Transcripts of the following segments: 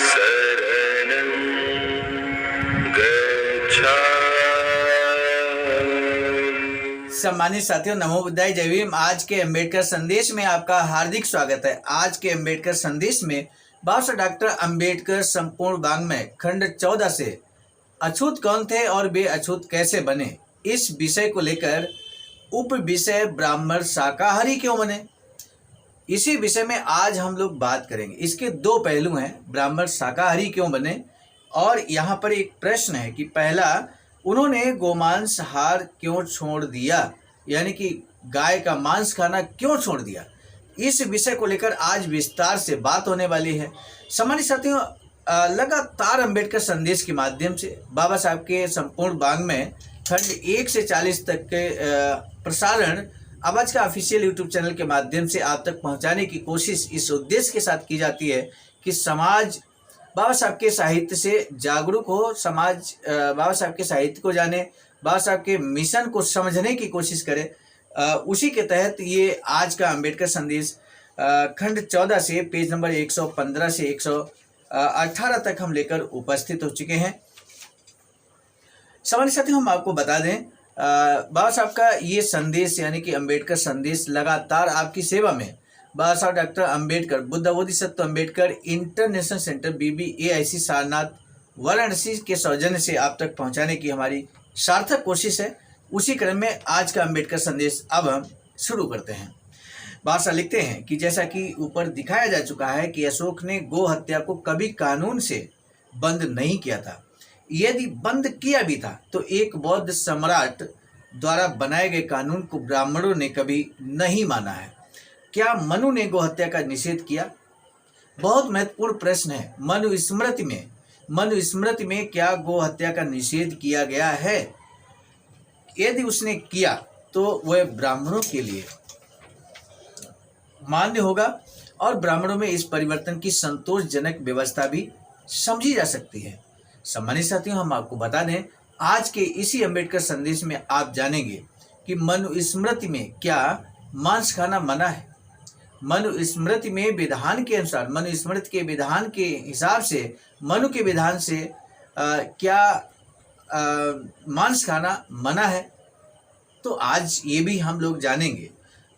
शरणं गच्छामि। सम्मानित साथियों, नमो बुद्धाय, जय भीम। आज के अम्बेडकर संदेश में आपका हार्दिक स्वागत है। आज के अम्बेडकर संदेश में बाबा साहब डॉक्टर अम्बेडकर संपूर्ण वाङ्मय खंड 14 से अछूत कौन थे और वे अछूत कैसे बने, इस विषय को लेकर उप विषय ब्राह्मण शाकाहारी क्यों बने, इसी विषय में आज हम लोग बात करेंगे। इसके दो पहलू हैं, ब्राह्मण शाकाहारी क्यों बने और यहाँ पर एक प्रश्न है कि पहला, उन्होंने गोमांसाहार क्यों छोड़ दिया, यानी कि गाय का मांस खाना क्यों छोड़ दिया। इस विषय को लेकर आज विस्तार से बात होने वाली है। सम्मानित साथियों, लगातार अम्बेडकर संदेश के माध्यम से बाबा साहब के संपूर्ण वाङ्मय खंड 1 से 40 तक के प्रसारण आवाज का ऑफिशियल यूट्यूब चैनल के माध्यम से आप तक पहुंचाने की कोशिश इस उद्देश्य के साथ की जाती है कि समाज बाबा साहब के साहित्य से जागरूक हो, समाज बाबा साहब के साहित्य को जाने, बाबा साहब के मिशन को समझने की कोशिश करे। उसी के तहत ये आज का अम्बेडकर संदेश खंड 14 से पेज नंबर 115 से 118 तक हम लेकर उपस्थित हो चुके हैं। सम्मानित साथियों, हम आपको बता दें, बाबा साहब का ये संदेश यानी कि अम्बेडकर संदेश लगातार आपकी सेवा में बाबा साहब doctor Ambedkar Buddha Bodhisattva Ambedkar international centre BBAIC Sarnath Varanasi के सौजन्य से आप तक पहुंचाने की हमारी सार्थक कोशिश है। उसी क्रम में आज का अम्बेडकर संदेश अब हम शुरू करते हैं। बाबा साहब लिखते हैं कि जैसा कि ऊपर दिखाया जा चुका है कि अशोक ने गो हत्या को कभी कानून से बंद नहीं किया था। यदि बंद किया भी था तो एक बौद्ध सम्राट द्वारा बनाए गए कानून को ब्राह्मणों ने कभी नहीं माना है। क्या मनु ने गोहत्या का निषेध किया? बहुत महत्वपूर्ण प्रश्न है। मनुस्मृति में क्या गोहत्या का निषेध किया गया है? यदि उसने किया तो वह ब्राह्मणों के लिए मान्य होगा और ब्राह्मणों में इस परिवर्तन की संतोषजनक व्यवस्था भी समझी जा सकती है। सम्मानित साथियों, हम आपको बता दें, आज के इसी अम्बेडकर संदेश में आप जानेंगे कि मनुस्मृति में क्या मांस खाना मना है। मनुस्मृति में विधान के अनुसार, मनुस्मृति के विधान के हिसाब से, मनु के विधान से क्या मांस खाना मना है, तो आज ये भी हम लोग जानेंगे।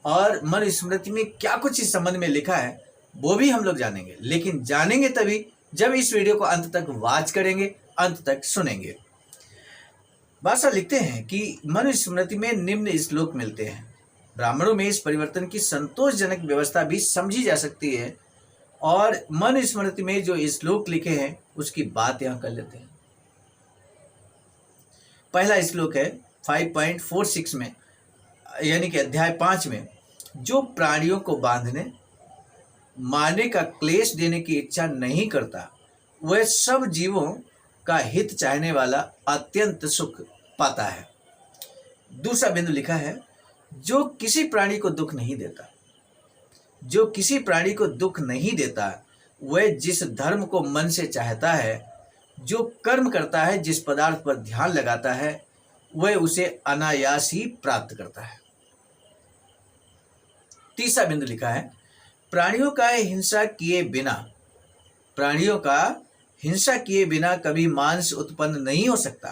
और मनुस्मृति में क्या कुछ इस संबंध में लिखा है वो भी हम लोग जानेंगे, लेकिन जानेंगे तभी जब इस वीडियो को अंत तक वॉच करेंगे, अंत तक सुनेंगे। बाबा साहब लिखते हैं कि मनुस्मृति में निम्न श्लोक मिलते हैं। ब्राह्मणों में इस परिवर्तन की संतोषजनक व्यवस्था भी समझी जा सकती है। और मनुस्मृति में जो श्लोक लिखे हैं उसकी बात यहाँ कर लेते हैं। पहला श्लोक है 5.46 में, यानी कि अध्याय 5 में, जो प्राणियों को बांधने मारने का क्लेश देने की इच्छा नहीं करता वह सब जीवों का हित चाहने वाला अत्यंत सुख पाता है। दूसरा बिंदु लिखा है, जो किसी प्राणी को दुख नहीं देता, जो किसी प्राणी को दुख नहीं देता वह जिस धर्म को मन से चाहता है, जो कर्म करता है, जिस पदार्थ पर ध्यान लगाता है, वह उसे अनायास ही प्राप्त करता है। तीसरा बिंदु लिखा है, प्राणियों का हिंसा किए बिना कभी मांस उत्पन्न नहीं हो सकता।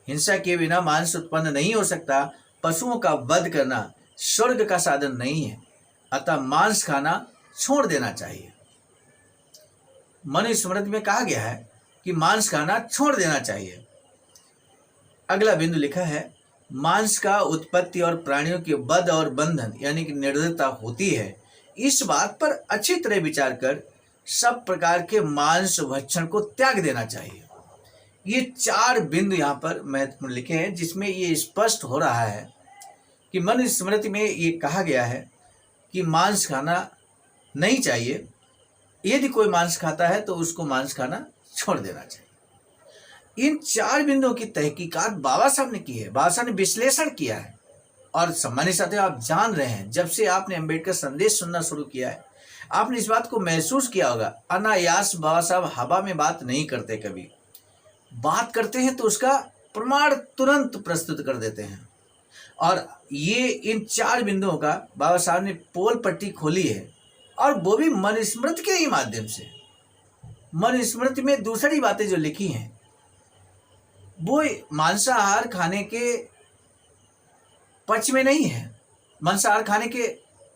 हिंसा किए बिना मांस उत्पन्न नहीं हो सकता। पशुओं का वध करना स्वर्ग का साधन नहीं है, अतः मांस खाना छोड़ देना चाहिए। मनुस्मृति में कहा गया है कि मांस खाना छोड़ देना चाहिए। अगला बिंदु लिखा है, मांस का उत्पत्ति और प्राणियों के वध और बंधन यानी कि निर्दयता होती है। इस बात पर अच्छी तरह विचार कर सब प्रकार के मांस भक्षण को त्याग देना चाहिए। ये 4 बिंदु यहाँ पर महत्वपूर्ण लिखे हैं, जिसमें ये स्पष्ट हो रहा है कि मनुस्मृति में ये कहा गया है कि मांस खाना नहीं चाहिए। यदि कोई मांस खाता है तो उसको मांस खाना छोड़ देना चाहिए। इन 4 बिंदुओं की तहकीकात बाबा साहब ने की है, बाबा साहब ने विश्लेषण किया है। और सम्मानित साथियों, आप जान रहे हैं, जब से आपने अम्बेडकर संदेश सुनना शुरू किया है, आपने इस बात को महसूस किया होगा, अनायास बाबा साहब हवा में बात नहीं करते। कभी बात करते हैं तो उसका प्रमाण तुरंत प्रस्तुत कर देते हैं। और ये इन 4 बिंदुओं का बाबा साहब ने पोल पट्टी खोली है और वो भी मनुस्मृति के ही माध्यम से। मनुस्मृति में दूसरी बातें जो लिखी हैं वो मांसाहार खाने के पक्ष में नहीं है, मांसाहार खाने के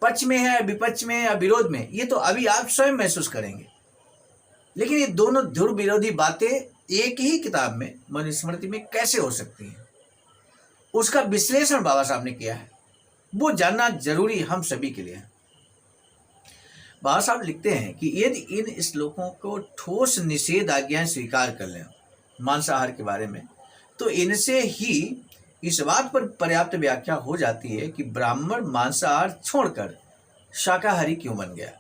पक्ष में है, विपक्ष में है या विरोध में, ये तो अभी आप स्वयं महसूस करेंगे। लेकिन ये दोनों ध्रुव विरोधी बातें एक ही किताब में, मनुस्मृति में कैसे हो सकती हैं, उसका विश्लेषण बाबा साहब ने किया है। वो जानना जरूरी हम सभी के लिए है। बाबा साहब लिखते हैं कि यदि इन श्लोकों को ठोस निषेध आज्ञाएं स्वीकार कर लें मांसाहार के बारे में, तो इनसे ही इस बात पर पर्याप्त व्याख्या हो जाती है कि ब्राह्मण मांसाहार छोड़कर शाकाहारी क्यों बन गया।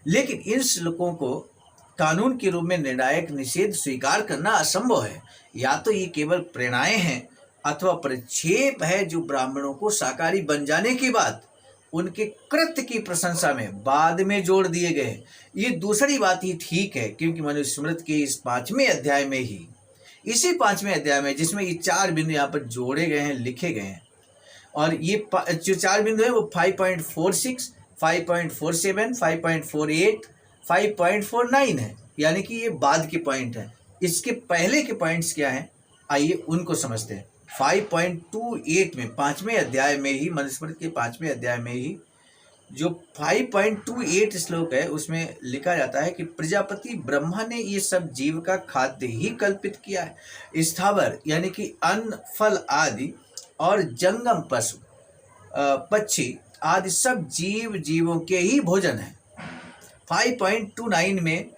लेकिन इन श्लोकों को कानून के रूप में निर्णायक निषेध स्वीकार करना असंभव है। या तो ये केवल प्रेरणाएं हैं अथवा प्रक्षेप है जो ब्राह्मणों को शाकाहारी बन जाने के बाद उनके कृत्य की प्रशंसा में बाद में जोड़ दिए गए। ये दूसरी बात ही ठीक है, क्योंकि मनुस्मृति के इस 5वें अध्याय में ही, इसी 5वें अध्याय में जिसमें ये 4 बिंदु यहाँ पर जोड़े गए हैं, लिखे गए हैं, और ये जो 4 बिंदु है वो 5.46, 5.47, 5.48, 5.49 है, यानी कि ये बाद के पॉइंट है। इसके पहले के पॉइंट्स क्या हैं, आइए उनको समझते हैं। 5.28 में, 5वें अध्याय में ही, मनुस्मृति के 5वें अध्याय में ही जो 5.28 श्लोक है उसमें लिखा जाता है कि प्रजापति ब्रह्मा ने ये सब जीव का खाद्य ही कल्पित किया है। स्थावर यानी कि अन्न, फल आदि और जंगम पशु पक्षी आदि सब जीवों के ही भोजन है। 5.29 में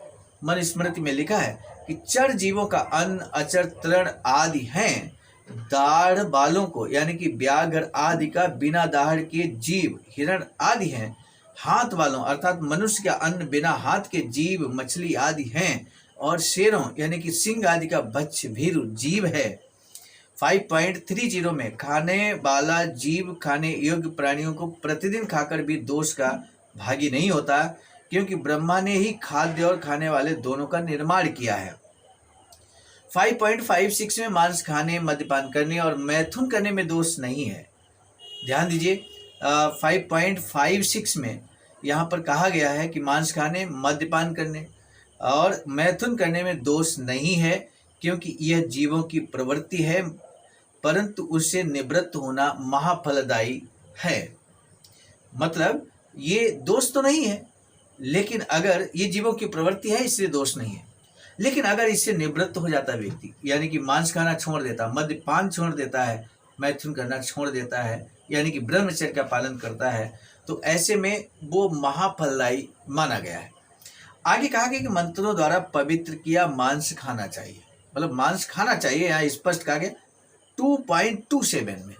मनुस्मृति में लिखा है कि चर जीवों का अन्न अचर तृण आदि हैं। दाढ़ बालों को यानी कि व्याघ्र आदि का बिना दाढ़ के जीव हिरण आदि हैं। हाथ वालों अर्थात मनुष्य का अन्न बिना हाथ के जीव मछली आदि हैं। और शेरों यानी कि सिंह आदि का भक्ष्य भीरु जीव है। 5.30 में खाने वाला जीव खाने योग्य प्राणियों को प्रतिदिन खाकर भी दोष का भागी नहीं होता, क्योंकि ब्रह्मा ने ही खाद्य और खाने वाले दोनों का निर्माण किया है। 5.56 में मांस खाने, मद्यपान करने और मैथुन करने में दोष नहीं है। ध्यान दीजिए, 5.56 में यहाँ पर कहा गया है कि मांस खाने, मद्यपान करने और मैथुन करने में दोष नहीं है, क्योंकि यह जीवों की प्रवृत्ति है, परंतु उससे निवृत्त होना महाफलदायी है। मतलब ये दोष तो नहीं है, लेकिन अगर ये जीवों की प्रवृत्ति है इसलिए दोष नहीं है। लेकिन अगर इससे निवृत्त हो जाता व्यक्ति, यानी कि मांस खाना छोड़ देता, मद्यपान छोड़ देता है, मैथुन करना छोड़ देता है, यानी कि ब्रह्मचर्य का पालन करता है, तो ऐसे में वो महाफलदायी माना गया है। आगे कहा गया कि मंत्रों द्वारा पवित्र किया मांस खाना चाहिए, मतलब मांस खाना चाहिए, यहाँ स्पष्ट कहा गया 2.27 में,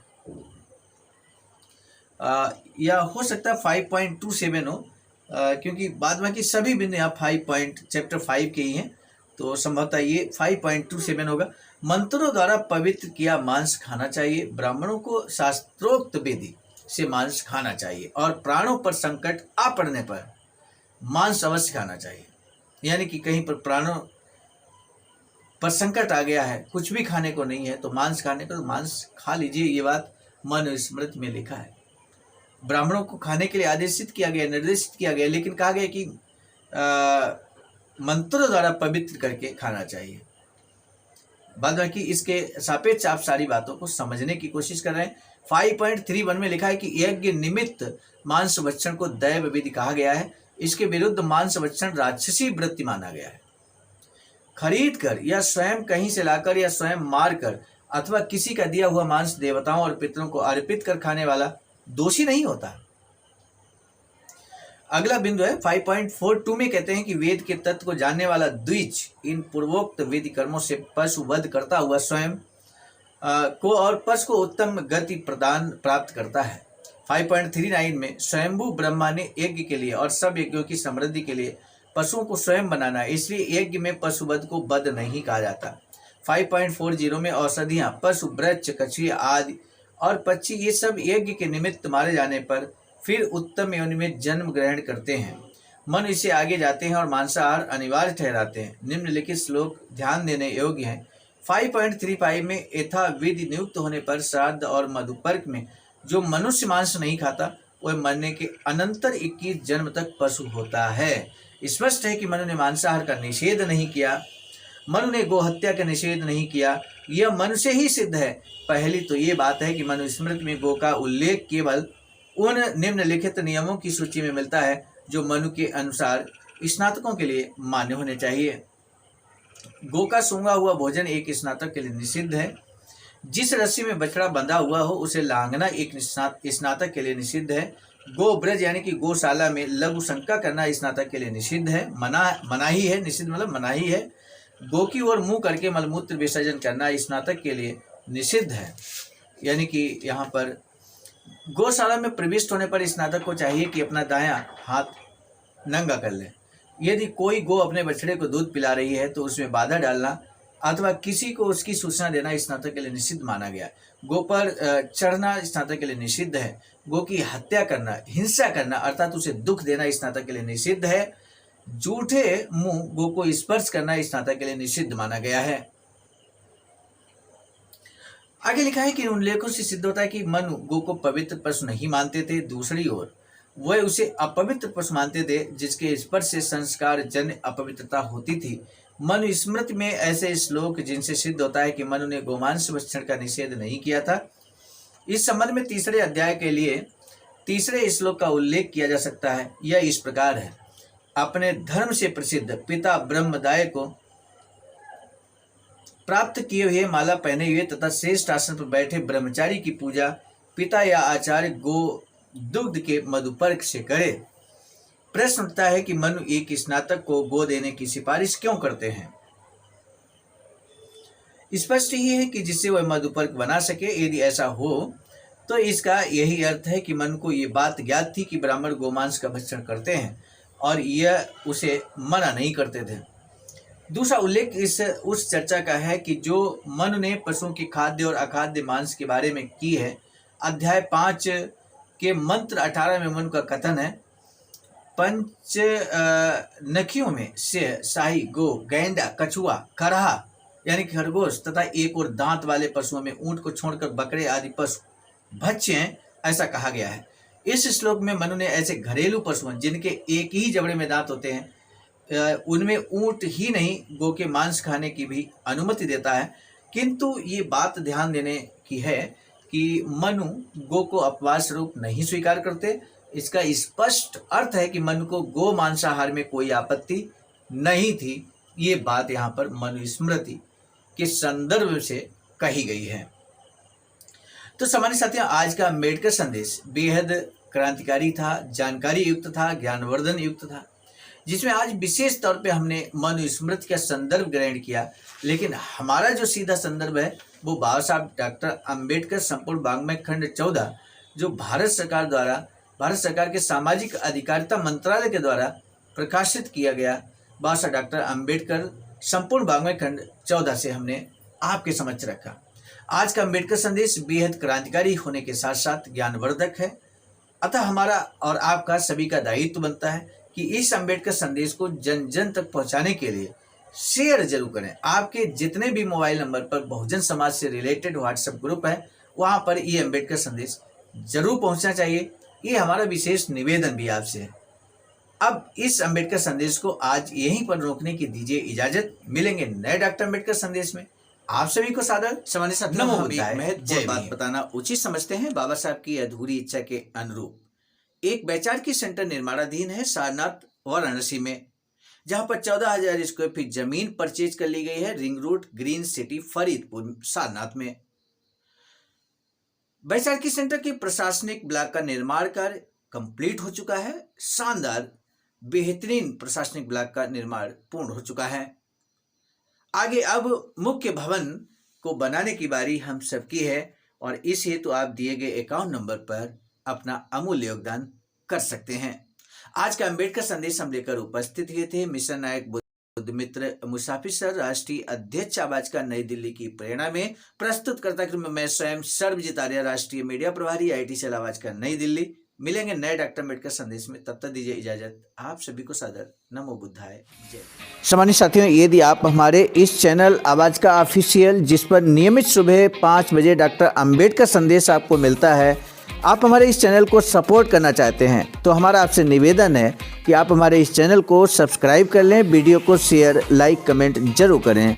या हो सकता है 5.27 हो, क्योंकि बाद में कि सभी बिंदु यहाँ चैप्टर 5 के ही हैं, तो संभवतः ये 5.27 होगा। मंत्रों द्वारा पवित्र किया मांस खाना चाहिए। ब्राह्मणों को शास्त्रोक्त विधि से मांस खाना चाहिए और प्राणों पर संकट आ पड़ने पर मांस अवश्य खाना चाहिए। यानी कि कहीं पर प्राणों पर संकट आ गया है, कुछ भी खाने को नहीं है, तो मांस खाने को, तो मांस खा लीजिए। ये बात मनुस्मृति में लिखा है। ब्राह्मणों को खाने के लिए आदेशित किया गया, निर्देशित किया गया, लेकिन कहा गया कि मंत्रों द्वारा पवित्र करके खाना चाहिए। बाद बाकी इसके सापेक्ष आप सारी बातों को समझने की कोशिश कर रहे हैं। 5.31 में लिखा है कि यज्ञ निमित्त मांस भक्षण को दैव विधि कहा गया है। इसके विरुद्ध मांस भक्षण राक्षसी वृत्ति माना गया है। खरीद कर या स्वयं कहीं से लाकर या स्वयं मार कर अथवा किसी का दिया हुआ मांस देवताओं और पितरों को अर्पित कर खाने वाला दोषी नहीं होता। अगला बिंदु है 5.42 में कहते हैं कि वेद के तत्व को जानने वाला द्विज इन पूर्वोक्त विधि कर्मों से पशु वध करता हुआ स्वयं को और पशु को उत्तम गति प्रदान प्राप्त करता है। 5.39 में स्वयंभू ब्रह्मा ने यज्ञ के लिए और सब यज्ञों की समृद्धि के लिए पशुओं को स्वयं बनाना है, इसलिए यज्ञ में पशु वध को वध नहीं कहा जाता। 5.40 में औषधियाँ, पशु, वृक्ष, कछुए आदि और पक्षी ये सब यज्ञ के निमित्त मारे जाने पर फिर उत्तम योनि में जन्म ग्रहण करते हैं। मन इससे आगे जाते हैं और मांसाहार अनिवार्य ठहराते हैं। निम्नलिखित श्लोक ध्यान देने योग्य हैं। 5.35 में यथा विधि नियुक्त होने पर श्राद्ध और मधुपर्क में जो मनुष्य मांस नहीं खाता वह मरने के अनंतर 21 जन्म तक पशु होता है। स्पष्ट है कि मनु ने मांसाहार का निषेध नहीं किया, मनु ने गोहत्या का निषेध नहीं किया, यह मनु से ही सिद्ध है। पहली तो ये बात है कि मनुस्मृति में गो का उल्लेख केवल उन निम्नलिखित नियमों की सूची में मिलता है जो मनु के अनुसार स्नातकों के लिए मान्य होने चाहिए। गो का सूंघा हुआ भोजन एक स्नातक के लिए निषिद्ध है। जिस रस्सी में बछड़ा बंधा हुआ हो उसे लांघना एक स्नातक के लिए निषिद्ध है। गो ब्रज यानी कि गौशाला में लघु शंका करना स्नातक के लिए निषिद्ध है, मनाही है, निषिद्ध मतलब मनाही है। गो की ओर मुंह करके मलमूत्र विसर्जन करना स्नातक के लिए निषिद्ध है। यानी कि यहाँ पर गौशाला में प्रविष्ट होने पर स्नातक को चाहिए कि अपना दायां हाथ नंगा कर ले। यदि कोई गो अपने बछड़े को दूध पिला रही है तो उसमें बाधा डालना अथवा किसी को उसकी सूचना देना स्नातक के लिए निषिद्ध माना गया। गो पर चढ़ना स्नातक के लिए निषिद्ध है। गो की हत्या करना, हिंसा करना अर्थात उसे दुख देना स्नातक के लिए निषिद्ध है। जूठे मुंह गो को स्पर्श करना स्नातक के लिए निषिद्ध माना गया है। आगे लिखा है कि उन लेखों से सिद्ध होता है कि मनु गो को पवित्र पशु नहीं मानते थे। दूसरी ओर वह उसे अपवित्र पशु मानते थे जिसके स्पर्श से संस्कार जन्य अपवित्रता होती थी। मनु स्मृति में ऐसे श्लोक जिनसे सिद्ध होता है कि मनु ने गोमांस भक्षण का निषेध नहीं किया था। इस संबंध में 3 अध्याय के लिए 3 श्लोक का उल्लेख किया जा सकता है। यह इस प्रकार है। अपने धर्म से प्रसिद्ध पिता ब्रह्मदाय को प्राप्त किए हुए माला पहने हुए तथा श्रेष्ठ आसन पर बैठे ब्रह्मचारी की पूजा पिता या आचार्य गो दुग्ध के मधुपर्क से करे। प्रश्न उठता है कि मनु एक स्नातक को गो देने की सिफारिश क्यों करते हैं। स्पष्ट ही है कि जिससे वह मधुपर्क बना सके। यदि ऐसा हो तो इसका यही अर्थ है कि मनु को ये बात ज्ञात थी कि ब्राह्मण गोमांस का भक्षण करते हैं और यह उसे मना नहीं करते थे। दूसरा उल्लेख उस चर्चा का है कि जो मनु ने पशुओं के खाद्य और अखाद्य मांस के बारे में की है। अध्याय 5 के मंत्र 18 में मनु का कथन है, पंच नखियों में से शाही, गो, गैंडा, कछुआ, खरहा यानी खरगोश तथा एक और दांत वाले पशुओं में ऊंट को छोड़कर बकरे आदि पशु भक्ष्य हैं, ऐसा कहा गया है। इस श्लोक में मनु ने ऐसे घरेलू पशुओं जिनके एक ही जबड़े में दांत होते हैं उनमें ऊंट ही नहीं गो के मांस खाने की भी अनुमति देता है। किंतु ये बात ध्यान देने की है कि मनु गो को अपवाद स्वरूप नहीं स्वीकार करते। इसका स्पष्ट अर्थ है कि मनु को गो मांसाहार में कोई आपत्ति नहीं थी। ये बात यहाँ पर मनुस्मृति के संदर्भ से कही गई है। तो सामान्य साथियों, आज का अम्बेडकर संदेश बेहद क्रांतिकारी था, जानकारी युक्त था, ज्ञानवर्धन युक्त था, जिसमें आज विशेष तौर पे हमने मनुस्मृति का संदर्भ ग्रहण किया। लेकिन हमारा जो सीधा संदर्भ है वो बाबा साहब डॉक्टर अम्बेडकर संपूर्ण वाङ्मय खंड 14 जो भारत सरकार के सामाजिक अधिकारिता मंत्रालय के द्वारा प्रकाशित किया गया बाबा साहब डॉक्टर अम्बेडकर संपूर्ण वाङ्मय खंड 14 से हमने आपके समक्ष रखा। आज का अम्बेडकर संदेश बेहद क्रांतिकारी होने के साथ साथ ज्ञानवर्धक है। अतः हमारा और आपका सभी का दायित्व बनता है कि इस अम्बेडकर संदेश को जन जन तक पहुंचाने के लिए शेयर जरूर करें। आपके जितने भी मोबाइल नंबर पर बहुजन समाज से रिलेटेड व्हाट्सएप ग्रुप है वहां पर ये अम्बेडकर संदेश जरूर पहुंचना चाहिए। ये हमारा विशेष निवेदन भी आपसे है। अब इस अम्बेडकर संदेश को आज यहीं पर रोकने की दीजिए इजाजत। मिलेंगे नए डॉक्टर अम्बेडकर संदेश में। आप सभी को सादर सामान्य साथ नमो बुद्धाय। महत्वपूर्ण बात बताना उचित समझते हैं। बाबा साहब की अधूरी इच्छा के अनुरूप एक वैचारिक सेंटर निर्माणाधीन है सारनाथ वाराणसी में, जहां पर 14,000 स्क्वायर फीट जमीन परचेज कर ली गई है। Ring road, green city, Faridpur, Sarnath में। वैचारिक सेंटर के प्रशासनिक ब्लॉक का निर्माण कार्य कंप्लीट हो चुका है। शानदार बेहतरीन प्रशासनिक ब्लॉक का निर्माण पूर्ण हो चुका है। आगे अब मुख्य भवन को बनाने की बारी हम सबकी है और इस हेतु आप दिए गए अकाउंट नंबर पर अपना अमूल्य योगदान कर सकते हैं। आज का अम्बेडकर संदेश हम लेकर उपस्थित हुए थे मिशन नायक बुद्ध मित्र मुसाफिर सर, राष्ट्रीय अध्यक्ष आवाज का नई दिल्ली की प्रेरणा में प्रस्तुत करता क्रम मैं स्वयं सर्वजित आर्य, राष्ट्रीय मीडिया प्रभारी, IIT सेल आवाज का नई दिल्ली। मिलेंगे नए डॉक्टर अम्बेडकर संदेश में, तब तक दीजिए इजाजत। आप सभी को सादर नमो बुद्धाय। जय। सामान्य साथियों, यदि आप हमारे इस चैनल आवाज का ऑफिशियल जिस पर नियमित सुबह 5 बजे डॉक्टर अम्बेडकर संदेश आपको मिलता है, आप हमारे इस चैनल को सपोर्ट करना चाहते हैं तो हमारा आपसे निवेदन है कि आप हमारे इस चैनल को सब्सक्राइब कर लें, वीडियो को शेयर, लाइक, कमेंट जरूर करें।